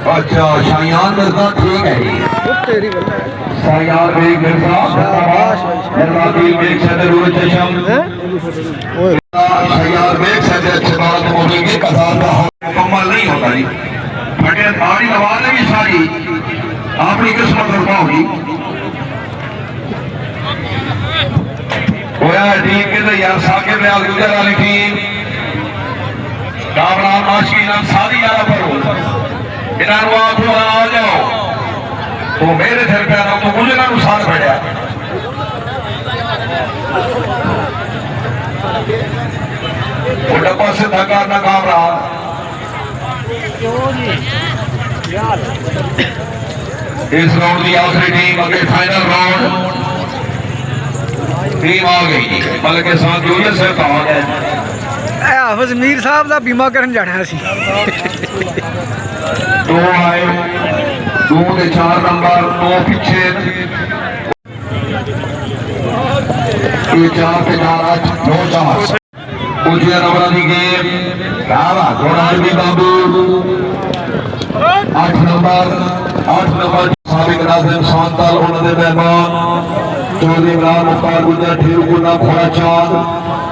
अच्छा शायान मिर्जा ठीक है जी शायान बेग मिर्जा नवाबी बेग सदर उल चशम शायान बेग सदर चबाल मोहम्मद का साथ मुकम्मल नहीं होता जी फटे ताड़ी नवाज भी सारी अपनी किस्मत होगी होया टीम के तो यार साकिब ने गुजर वाली टीम कामरान नाशी नाम सारी यारा पर इन्होंने आखो आ जाओ तो मेरे सिर पे आना तो मुझे ना नुकसान बढ़िया वो डब्बा से थका ना कामरान इस राउंड की आखिरी टीम अगले फाइनल राउंड टीम आ गई मतलब के साथ यूजर से कहा गया हाफिज मीर साहब का बीमा करन जाना सी दो आए दो के 4 नंबर दो पीछे ये 4 के 4 दो 4 पूछिए नंबर की गेम कावा घोड़ा भी बाबू 8 नंबर साबिक नाज़िम सांतल उन्होंने मेहमान चौधरी इमरान मुख्तार गुजर ठेरू गुना घोड़ा चांद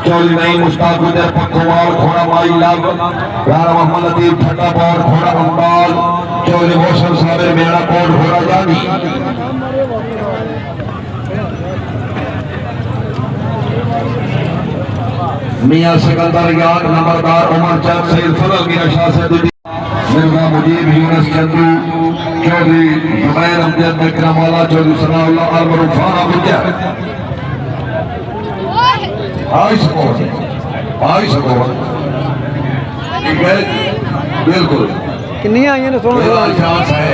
चौधरी नई मुश्ताक गुजर पखवाल घोड़ा माई लब राणा मोहम्मद लतीफ ठट्टापौर घोड़ा अम्बाल चौधरी मोहसन साबिर मेरा कोट घोड़ा जानी मियां सिकंदर याद नंबरदार उमर चंद सैयद फजल मियां शाह से मिर्जा मुजीब यूनुस चंदू चौधरी जुबैर अमजद बिक्रमवाला चौधरी सनाउल्लाह अल मरूफाना गुजर आई सको बिल्कुल किन्नी आई ने 16 चांस है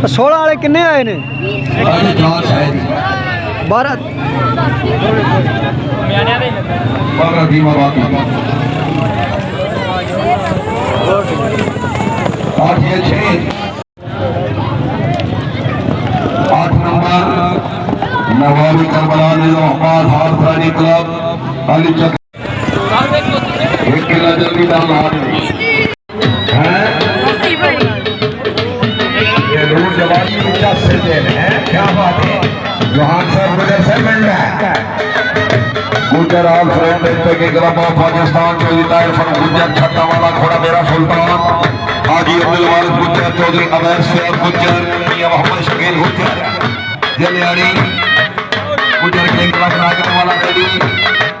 16 वाले किन्ने आए ने चांस है 12 धीमा बाकी 8 या 6 8 नंबर नवाबी करबला निजामाबाद हारसानी क्लब अली चक एक किला जल्दी डाल है ये रूट जवानी ऊंचा से दे हैं क्या बात है जोहान सर गुजर से मिल रहा है गुजर आल फ्रेंड पे के ग्राम पाकिस्तान चौधरी ताहिर फन गुजर छत्ता वाला घोड़ा मेरा सुल्तान हाजी अब्दुल वारिस गुजर चौधरी अवैध सैयद गुजर मियां मोहम्मद शकील गुजर जलियाड़ी गुजर के ग्राम नागरिक वाला रेडी